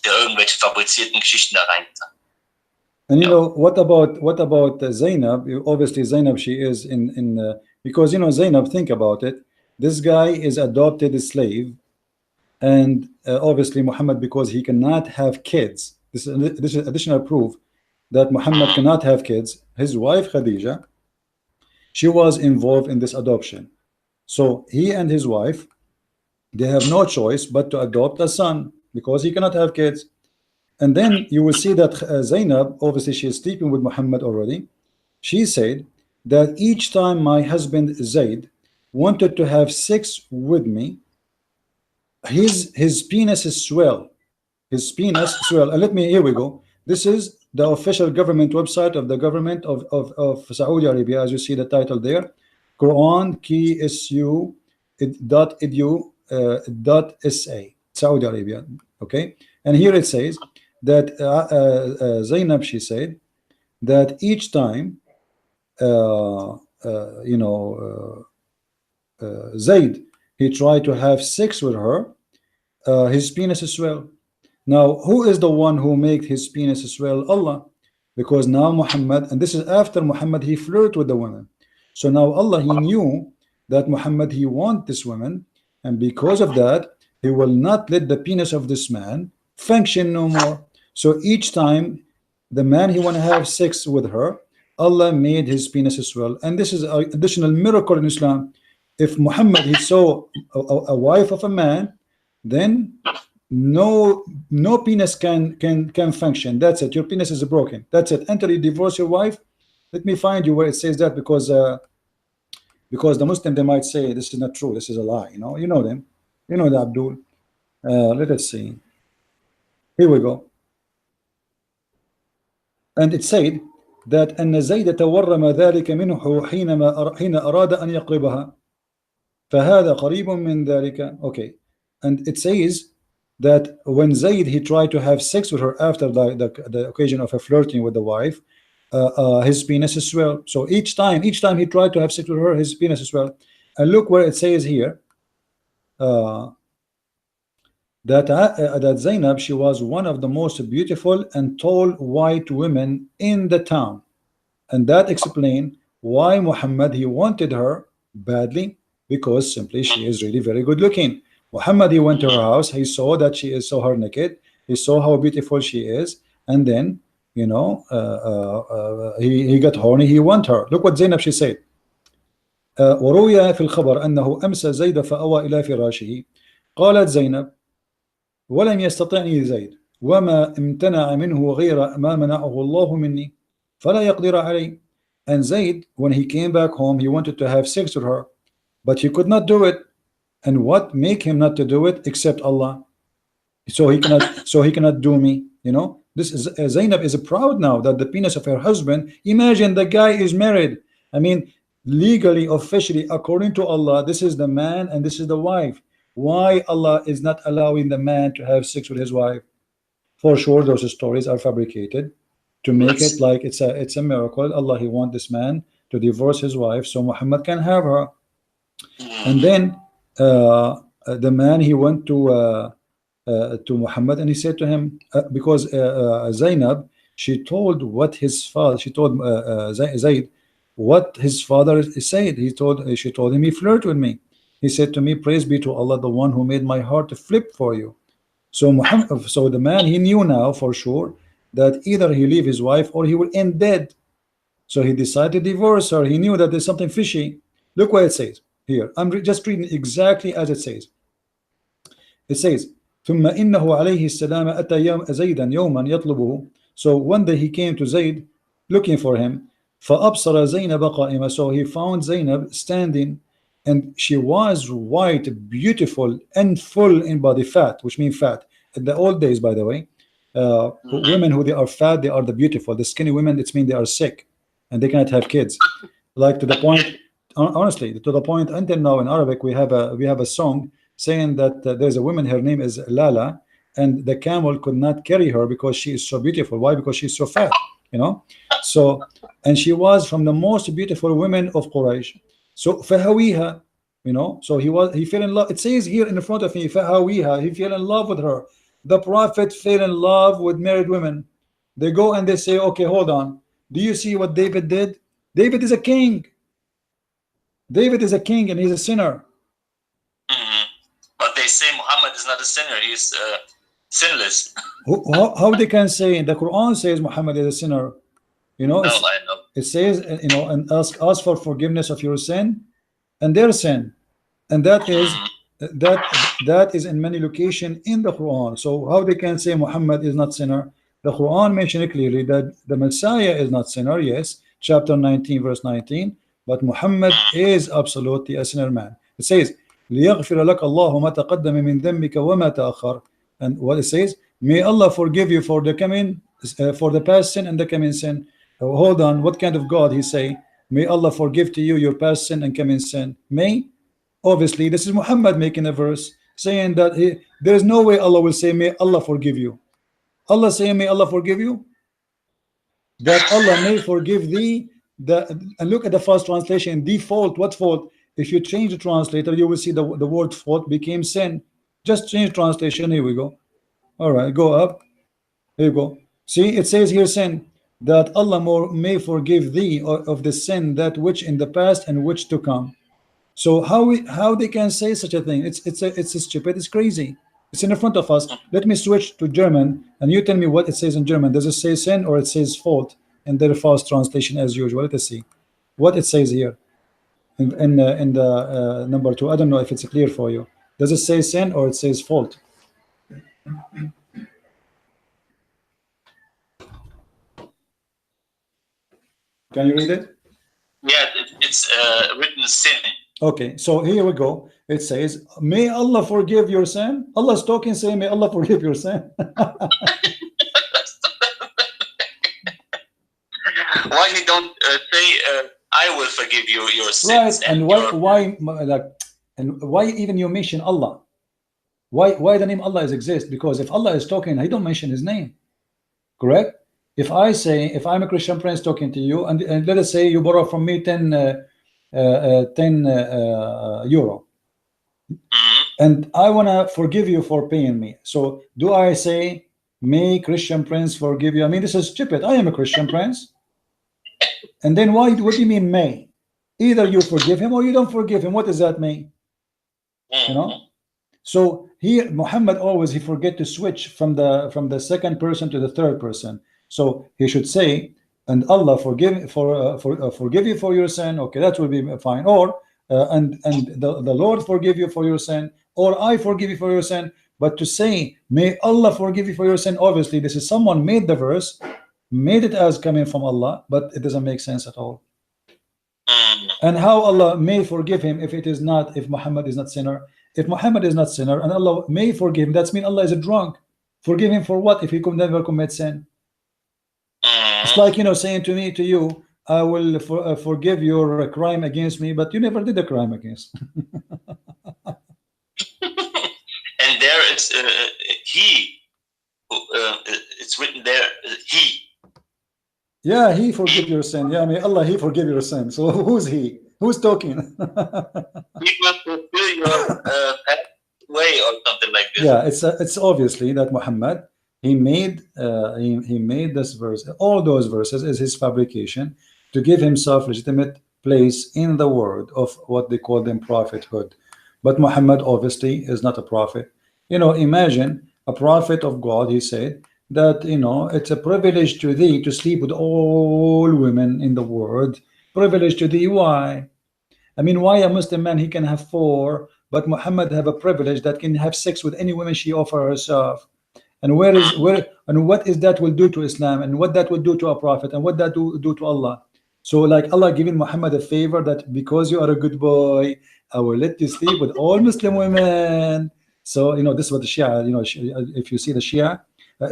Speaker 2: der irgendwelche fabrizierten Geschichten da rein hat.
Speaker 1: And you know, what about Zainab? Obviously Zainab, she is in because you know, Zainab, think about it, this guy is adopted a slave, and obviously Muhammad, because he cannot have kids, this is additional proof that Muhammad cannot have kids. His wife Khadija, she was involved in this adoption, so he and his wife, they have no choice but to adopt a son because he cannot have kids. And then you will see that Zainab, obviously she is sleeping with Muhammad already. She said that each time my husband Zayd wanted to have sex with me, his penis is swell. His penis swell. And here we go. This is the official government website of the government of Saudi Arabia, as you see the title there, Quran KSU.edu.sa, Saudi Arabia. Okay, and here it says that Zainab, she said that each time Zayd, he tried to have sex with her, his penis is swell. Now, who is the one who made his penis swell? Allah. Because now Muhammad, and this is after Muhammad, he flirted with the woman. So now Allah, he knew that Muhammad, he wants this woman, and because of that, he will not let the penis of this man function no more. So each time the man, he want to have sex with her, Allah made his penis swell. And this is an additional miracle in Islam. If Muhammad, he saw a wife of a man, then no penis can function. That's it. Your penis is broken. That's it. Until you divorce your wife. Let me find you where it says that, because the Muslim, they might say this is not true. This is a lie. You know them. You know the Abdul. Let us see. Here we go. And it said that أن زيد تورم ذلك منه حين أراد أن يقربها فهذا قريب من ذلك. Okay, and it says that when Zayd, he tried to have sex with her after the occasion of a flirting with the wife, his penis is swell. So each time he tried to have sex with her, his penis is swell. And look where it says here that Zainab, she was one of the most beautiful and tall white women in the town, and that explained why Muhammad, he wanted her badly, because simply she is really very good looking. Muhammad, he went to her house, he saw that she is, saw her naked, he saw how beautiful she is, and then he got horny, he want her. Look what Zainab, she said. وروي في الخبر أنه أمسى زيد فأوى إلى فراشه قالت زينب ولم يستطعني زيد وما امتنع منه غير ما منعه الله مني فلا يقدر عليه. And Zayd, when he came back home, he wanted to have sex with her, but he could not do it. And what make him not to do it except Allah? So he cannot do me. You know, this is Zainab is proud now that the penis of her husband. Imagine the guy is married. I mean, legally, officially, according to Allah, this is the man and this is the wife. Why Allah is not allowing the man to have sex with his wife? For sure, those stories are fabricated to make it like it's a miracle. Allah, he want this man to divorce his wife so Muhammad can have her. And then the man, he went to Muhammad and he said to him, because Zainab, she told what his father, she told Zayd what his father said. She told him, he flirted with me. He said to me, praise be to Allah, the one who made my heart to flip for you. So the man, he knew now for sure that either he leave his wife or he will end dead. So he decided to divorce her. He knew that there's something fishy. Look what it says here. I'm just reading exactly as it says. It says, ثم إنه عليه السلام أتى زيدا يوما يطلبه. So one day he came to Zayd looking for him. فأبصر زينب قائمة. So he found Zainab standing, and she was white, beautiful, and full in body, fat, which means fat. In the old days, by the way, women who they are fat, they are the beautiful. The skinny women, it means they are sick and they cannot have kids. Like to the point, honestly, to the point until now in Arabic we have a song saying that there's a woman, her name is Lala, and the camel could not carry her because she is so beautiful. Why? Because she's so fat, you know. So, and she was from the most beautiful women of Quraysh. So fahawiha, you know, so he fell in love. It says here in front of me, fahawiha, he fell in love with her. The Prophet fell in love with married women. They go and they say, okay, hold on, do you see what David did? David is a king. David is a king and he's a sinner.
Speaker 2: But they say Muhammad is not a sinner, he's sinless.
Speaker 1: How they can say? The Quran says Muhammad is a sinner. You know,
Speaker 2: I know.
Speaker 1: It says, you know, and ask for forgiveness of your sin and their sin, and that is in many locations in the Quran. So how they can say Muhammad is not sinner? The Quran mentioned clearly that the Messiah is not sinner. Yes, chapter 19 verse 19. But Muhammad is absolutely a sinner man. It says, لِيَغْفِرَ لَكَ اللَّهُ مَا تَقَدَّمَ مِنْ ذَنبِكَ وَمَا تَأَخَّرَ. And what it says, may Allah forgive you for the coming, for the past sin and the coming sin. Hold on, what kind of God he say? May Allah forgive to you your past sin and coming sin. May? Obviously, this is Muhammad making a verse saying that there is no way Allah will say, may Allah forgive you. Allah saying, may Allah forgive you? That Allah may forgive thee. And look at the first translation, default. What fault? If you change the translator, you will see the word fault became sin. Just change translation. Here we go. All right, go up. Here you go. See, it says here sin, that Allah may forgive thee of the sin that which in the past and which to come. So how they can say such a thing? It's stupid. It's crazy. It's in front of us. Let me switch to German, and you tell me what it says in German. Does it say sin or it says fault? In their fast translation as usual. Let us see what it says here in the number 2. I don't know if it's clear for you. Does it say sin or it says fault? Can you read it?
Speaker 2: Yeah, it's written sin.
Speaker 1: Okay, so here we go. It says, may Allah forgive your sin. Allah's talking, saying, may Allah forgive your sin.
Speaker 2: Why he don't say I will forgive you your sins?
Speaker 1: Right, and why even you mention Allah? Why the name Allah exists? Because if Allah is talking, he don't mention his name. Correct? If I'm a Christian prince talking to you, and let us say you borrow from me 10 euro, and I want to forgive you for paying me. So do I say, may Christian prince forgive you? I mean, this is stupid. I am a Christian prince. And then what do you mean may? Either you forgive him or you don't forgive him. What does that mean? You know? So here Muhammad always he forget to switch from the second person to the third person. So he should say, and Allah forgive you for your sin. Okay, that will be fine. Or and the Lord forgive you for your sin, or I forgive you for your sin. But to say, may Allah forgive you for your sin, obviously this is someone made the verse, made it as coming from Allah, but it doesn't make sense at all. And how Allah may forgive him if it is not, if Muhammad is not sinner? If Muhammad is not sinner and Allah may forgive him, that's mean Allah is a drunk. Forgive him for what if he could never commit sin? It's like, you know, saying to me, to you, I will forgive your crime against me, but you never did a crime against.
Speaker 2: And there it's he. It's written there, he.
Speaker 1: Yeah, he forgive your sin. Yeah, may Allah, he forgive your sin. So who's he? Who's talking?
Speaker 2: He will fulfill your way or something like this.
Speaker 1: Yeah, it's obviously that Muhammad, he made this verse, all those verses is his fabrication to give himself legitimate place in the world of what they call them prophethood. But Muhammad obviously is not a prophet. You know, imagine a prophet of God, he said that, you know, it's a privilege to thee to sleep with all women in the world. Privilege to thee. Why? I mean, why a Muslim man, he can have 4, but Muhammad have a privilege that can have sex with any woman she offer herself. And what is that will do to Islam, and what that will do to a prophet, and what that do to Allah? So like Allah giving Muhammad a favor that because you are a good boy, I will let you sleep with all Muslim women. So, you know, this is what the Shia, you know, if you see the Shia,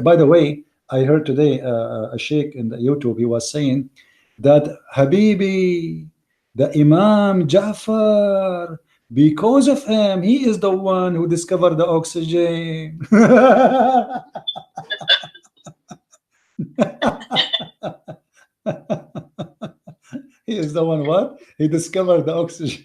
Speaker 1: by the way, I heard today a sheikh in the YouTube, he was saying that Habibi, the Imam Ja'far, because of him, he is the one who discovered the oxygen. He is the one what? He discovered the oxygen.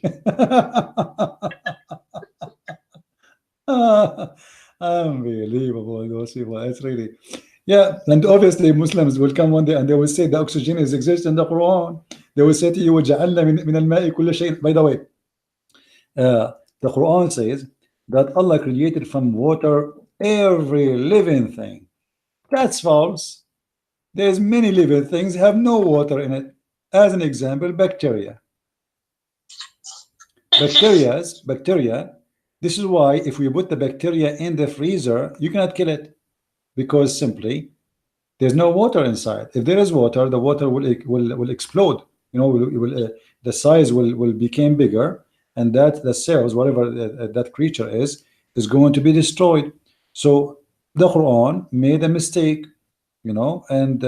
Speaker 1: Unbelievable, those people. It's really, yeah. And obviously Muslims will come one day and they will say the oxygen is exists in the Quran. They will say to you, وَجَعَلْنَا مِنَ الْمَاءِ كُلَّ شَيْءٍ. By the way, the Quran says that Allah created from water every living thing. That's false. There's many living things have no water in it. As an example, bacteria. Bacteria. This is why if we put the bacteria in the freezer, you cannot kill it, because simply there's no water inside. If there is water, the water will explode. You know, the size will become bigger, and that the cells, whatever that creature is going to be destroyed. So the Quran made a mistake, you know, and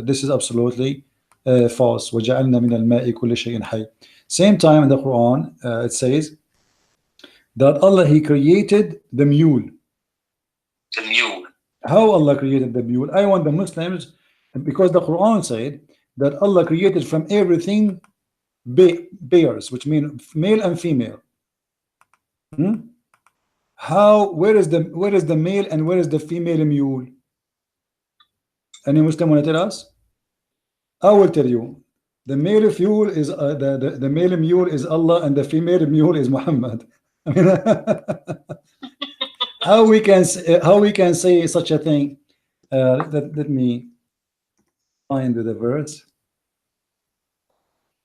Speaker 1: this is absolutely false. وَجَعَلْنَا مِنَ الْمَاءِ كُلَّ شَيْءٍ حَيٍّ. Same time in the Quran, it says that Allah, he created the mule.
Speaker 2: The mule.
Speaker 1: How Allah created the mule? I want the Muslims, because the Quran said that Allah created from everything bears, which mean male and female. How? Where is the male and where is the female mule? Any Muslim want to tell us? I will tell you. The male mule is the male mule is Allah, and the female mule is Muhammad. I mean, how we can say such a thing? Let me find the verse.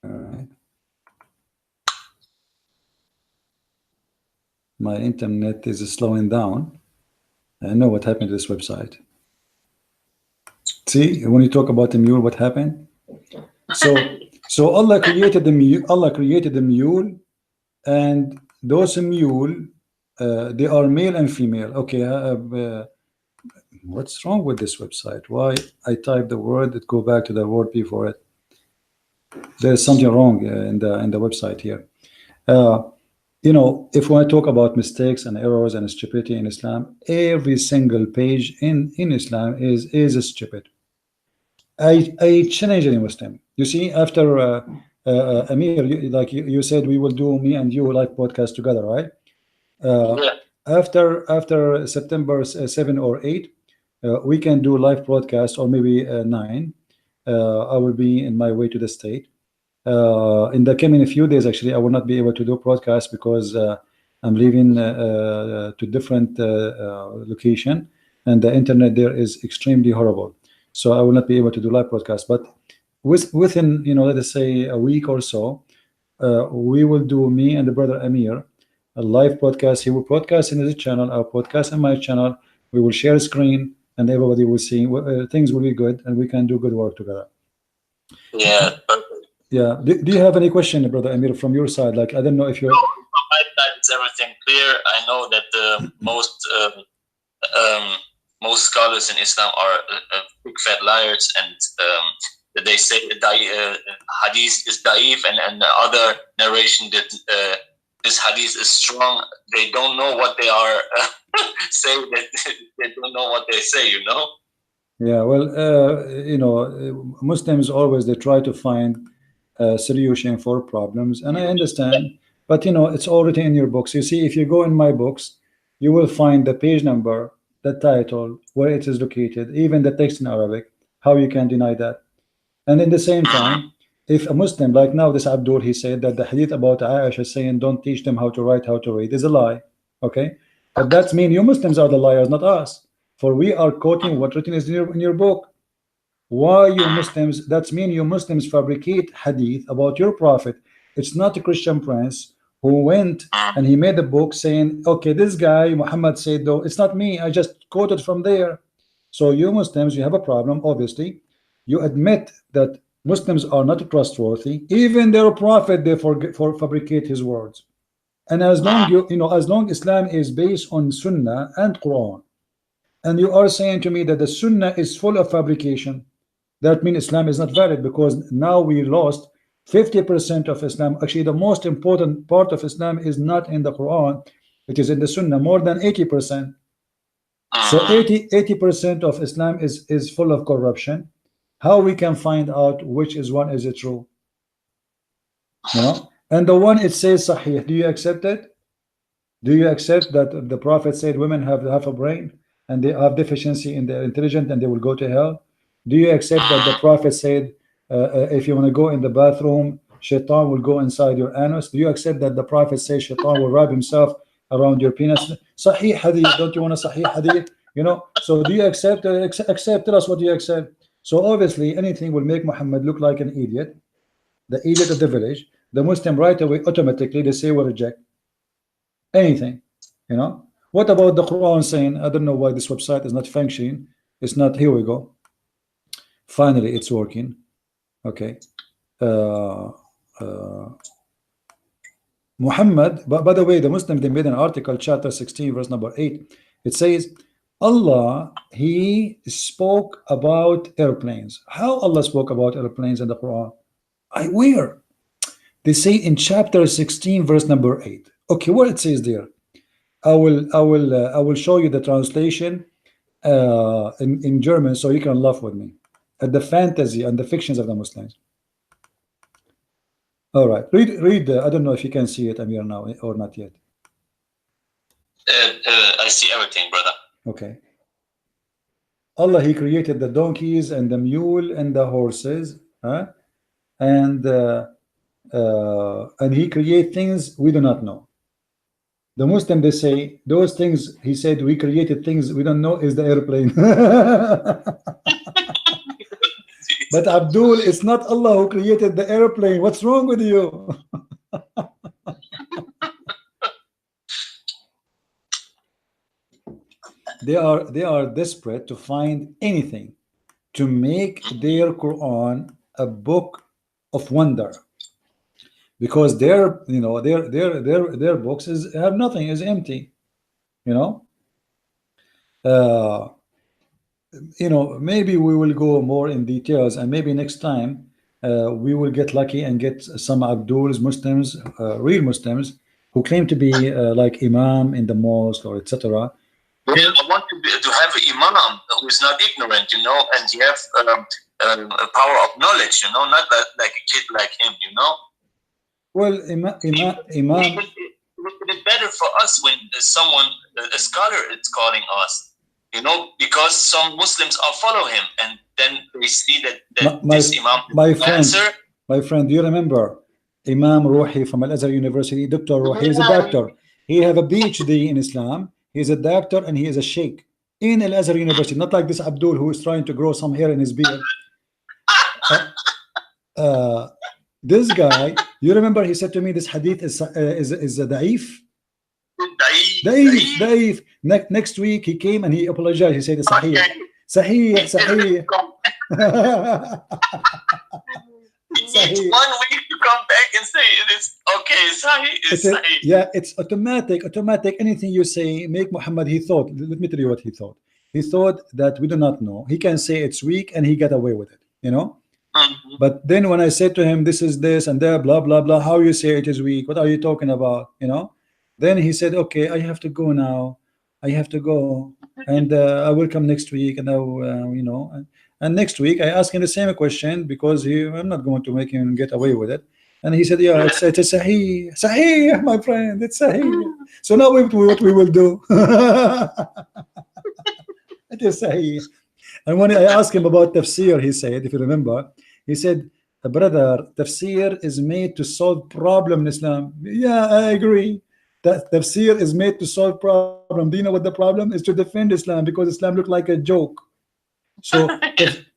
Speaker 1: All right. My internet is slowing down. I know what happened to this website. See, when you talk about the mule, what happened? So Allah created the mule. Allah created the mule, and those mule, they are male and female. Okay, what's wrong with this website? Why I type the word, it go back to the word before it. There's something wrong in the website here. You know, if we want to talk about mistakes and errors and stupidity in Islam, every single page in Islam is stupid. I challenge any Muslim. You see, after Amir, like you said, we will do, me and you, like podcast together, right?
Speaker 2: Yeah.
Speaker 1: After September 7 or 8, we can do live broadcast, or maybe 9. I will be in my way to the state. In the coming few days, actually, I will not be able to do broadcast because I'm leaving to different location, and the internet there is extremely horrible. So I will not be able to do live broadcast. But within, you know, let us say a week or so, we will do, me and the brother Amir, a live podcast. He will podcast in his channel, I'll podcast in my channel. We will share screen, and everybody will see. Things will be good, and we can do good work together.
Speaker 2: Yeah, perfect.
Speaker 1: Yeah. Do you have any question, Brother Amir, from your side? Like, I don't know if you're.
Speaker 2: No, from my side, it's everything clear. I know that most scholars in Islam are big fat liars, and that they say hadith is da'if, and the other narration that this hadith is strong. They don't know what they are saying. They don't know what they say. You know.
Speaker 1: Yeah. Well, you know, Muslims always, they try to find a solution for problems, and I understand. But you know, it's all written in your books. You see, if you go in my books, you will find the page number, the title, where it is located, even the text in Arabic. How you can deny that? And in the same time, if a Muslim, like now this Abdul, he said that the hadith about Aisha saying don't teach them how to write, how to read, is a lie. Okay, but that means you Muslims are the liars, not us, for we are quoting what written is in your book. Why you Muslims? That means you Muslims fabricate hadith about your prophet. It's not a Christian prince who went and he made a book saying, okay, this guy Muhammad said, though it's not me, I just quoted from there. So you Muslims, you have a problem. Obviously, you admit that Muslims are not trustworthy. Even their prophet, they fabricate his words. And as long as long Islam is based on Sunnah and Quran, and you are saying to me that the Sunnah is full of fabrication, that means Islam is not valid, because now we lost 50% of Islam. Actually, the most important part of Islam is not in the Quran, it is in the Sunnah, more than 80%. So 80% of Islam is full of corruption. How we can find out which is one is it true? You know, and the one it says Sahih, do you accept it? Do you accept that the Prophet said women have half a brain and they have deficiency in their intelligence and they will go to hell? Do you accept that the Prophet said if you want to go in the bathroom, Shaitan will go inside your anus? Do you accept that the Prophet says Shaitan will wrap himself around your penis? Sahih hadith. Don't you want a Sahih hadith? You know, so do you accept? Tell us what you accept. So obviously anything will make Muhammad look like an idiot, the idiot of the village. The Muslim right away automatically they say we reject anything. You know, what about the Quran saying, I don't know why this website is not functioning. It's not. Here we go. Finally it's working. Okay. Muhammad, by the way, the Muslim, they made an article, chapter 16 verse number 8. It says Allah, he spoke about airplanes. How Allah spoke about airplanes in the Quran? Where? They say in chapter 16 verse number 8. Okay, what it says there? I will show you the translation in German so you can laugh with me at the fantasy and the fictions of the Muslims. All right, read. I don't know if you can see it, Amir, now or not yet.
Speaker 2: I see everything, brother.
Speaker 1: Okay. Allah, he created the donkeys and the mule and the horses, huh? And he create things we do not know. The Muslim, they say those things he said we created things we don't know is the airplane. But Abdul, it's not Allah who created the airplane. What's wrong with you? They are desperate to find anything to make their Quran a book of wonder, because their books have nothing, is empty. Maybe we will go more in details, and maybe next time we will get lucky and get some Abdul's Muslims, real Muslims, who claim to be like Imam in the mosque or etc.
Speaker 2: Yeah, I want to have an Imam who is not ignorant, and he have a power of knowledge, not like a kid like him,
Speaker 1: Well, Imam.
Speaker 2: It's better for us when someone, a scholar, is calling us. Because some Muslims are follow him, and then they see that this Imam
Speaker 1: my friend, do you remember Imam Ruhi from Al-Azhar University? Dr. Ruhi is a doctor. He have a PhD in Islam. He's a doctor and he is a sheikh in Al-Azhar University. Not like this Abdul who is trying to grow some hair in his beard. This guy, you remember he said to me this hadith is a da'if. Daif. Next week he came and he apologized. He said Sahih. Sahih.
Speaker 2: He needs 1 week to come back and say it is okay. Sahih is Sahih.
Speaker 1: Yeah, it's automatic. Anything you say, make Muhammad. He thought. Let me tell you what he thought. He thought that we do not know. He can say it's weak and he got away with it. You know. But then when I said to him, this is this and that, blah blah blah, how you say it is weak? What are you talking about? You know. Then he said, okay, I have to go now. I have to go, and I will come next week, and I will, you know. And next week I asked him the same question because I'm not going to make him get away with it. And he said, yeah, it's Sahih, my friend, it's Sahih. So now what we will do? It is Sahih. And when I asked him about tafsir, he said, if you remember, he said, brother, tafsir is made to solve problem in Islam. Yeah, I agree. That tafsir is made to solve problem. Do you know what the problem is? To defend Islam, because Islam looked like a joke. So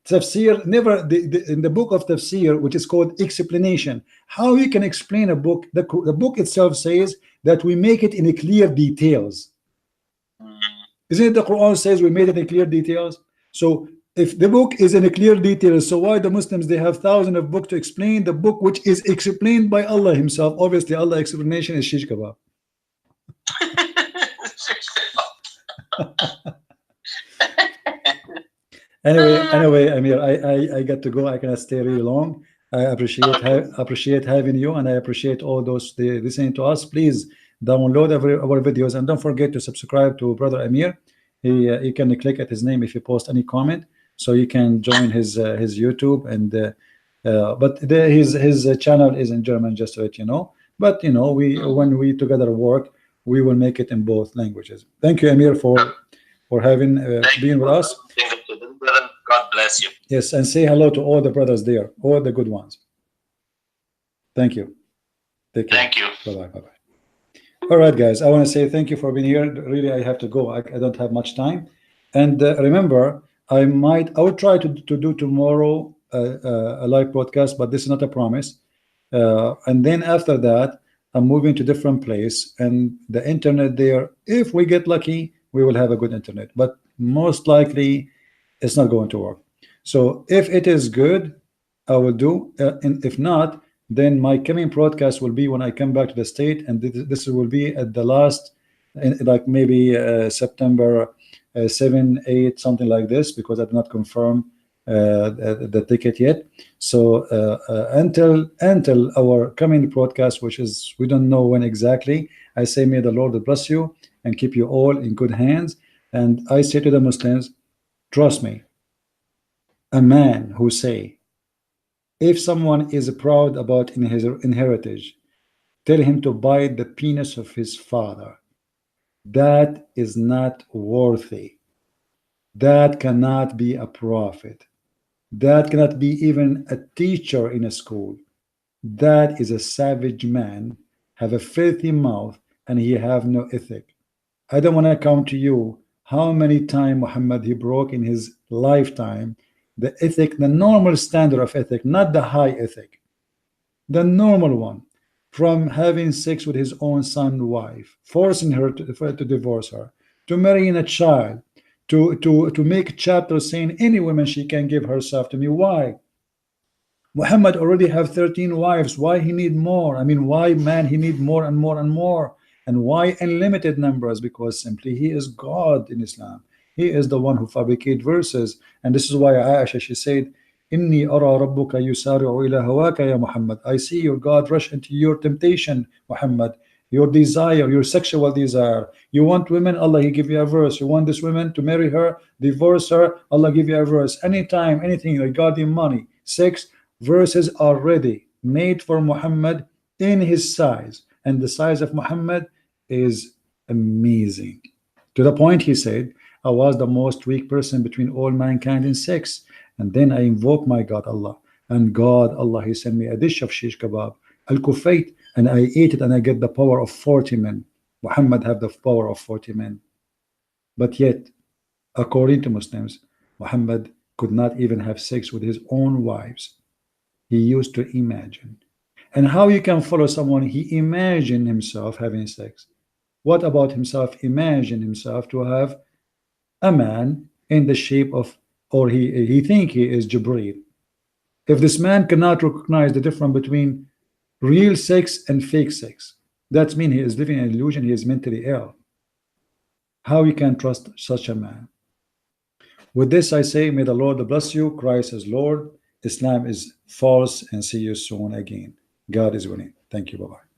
Speaker 1: tafsir never in the book of tafsir, which is called explanation, how you can explain a book. The book itself says that we make it in a clear details. Isn't it the Quran says we made it in clear details? So if the book is in a clear detail, so why the Muslims, they have thousands of books to explain the book which is explained by Allah himself? Obviously Allah explanation is shish kebab. Anyway, Amir, I got to go. I cannot stay really long. I appreciate having you, and I appreciate all those listening to us. Please download our videos, and don't forget to subscribe to Brother Amir. You can click at his name if you post any comment, so you can join his YouTube. And but his channel is in German, just to let you know. But you know, when we together work, we will make it in both languages. Thank you, Amir, for having being with us.
Speaker 2: God bless you.
Speaker 1: Yes, and say hello to all the brothers there, all the good ones. Thank you. Take care.
Speaker 2: Thank you.
Speaker 1: Bye-bye. All right, guys, I want to say thank you for being here. Really, I have to go. I don't have much time. And remember, I will try to do tomorrow a live broadcast, but this is not a promise. And then after that, I'm moving to different place, and the internet there, if we get lucky, we will have a good internet, but most likely it's not going to work. So if it is good, I will do, and if not, then my coming broadcast will be when I come back to the state, and this will be at the last, like maybe September 7, 8, something like this, because I did not confirm the ticket yet. So until our coming broadcast, which is we don't know when exactly, I say may the Lord bless you and keep you all in good hands. And I say to the Muslims, trust me, a man who say, if someone is proud about his heritage, tell him to bite the penis of his father. That is not worthy. That cannot be a prophet. That cannot be even a teacher in a school. That is a savage man, have a filthy mouth, and he have no ethic. I don't want to count to you how many times Muhammad he broke in his lifetime the ethic, the normal standard of ethic, not the high ethic, the normal one, from having sex with his own son's wife, forcing her to divorce her, to marrying a child, to make a chapter saying any woman she can give herself to me. Why? Muhammad already have 13 wives. Why he need more? I mean, why man he need more and more and more? And why unlimited numbers? Because simply he is God in Islam. He is the one who fabricate verses. And this is why Aisha, she said, Inni ara rabbuka yusari'u ila hawaka ya Muhammad. I see your God rush into your temptation, Muhammad. Your desire, your sexual desire. You want women, Allah he give you a verse. You want this woman to marry her, divorce her, Allah give you a verse. Anytime, anything regarding money, sex, verses are ready, made for Muhammad in his size. And the size of Muhammad is amazing. To the point he said, I was the most weak person between all mankind in sex. And then I invoke my God Allah. And God Allah, he sent me a dish of shish kebab, al-kufayt, and I ate it and I get the power of 40 men. Muhammad have the power of 40 men. But yet, according to Muslims, Muhammad could not even have sex with his own wives. He used to imagine. And how you can follow someone he imagined himself having sex? What about himself? Imagine himself to have a man in the shape of, or he think he is Jibreel. If this man cannot recognize the difference between real sex and fake sex, that means he is living in an illusion. He is mentally ill. How you can trust such a man? With this I say, may the Lord bless you. Christ is Lord. Islam is false, and see you soon again. God is willing. Thank you. Bye-bye.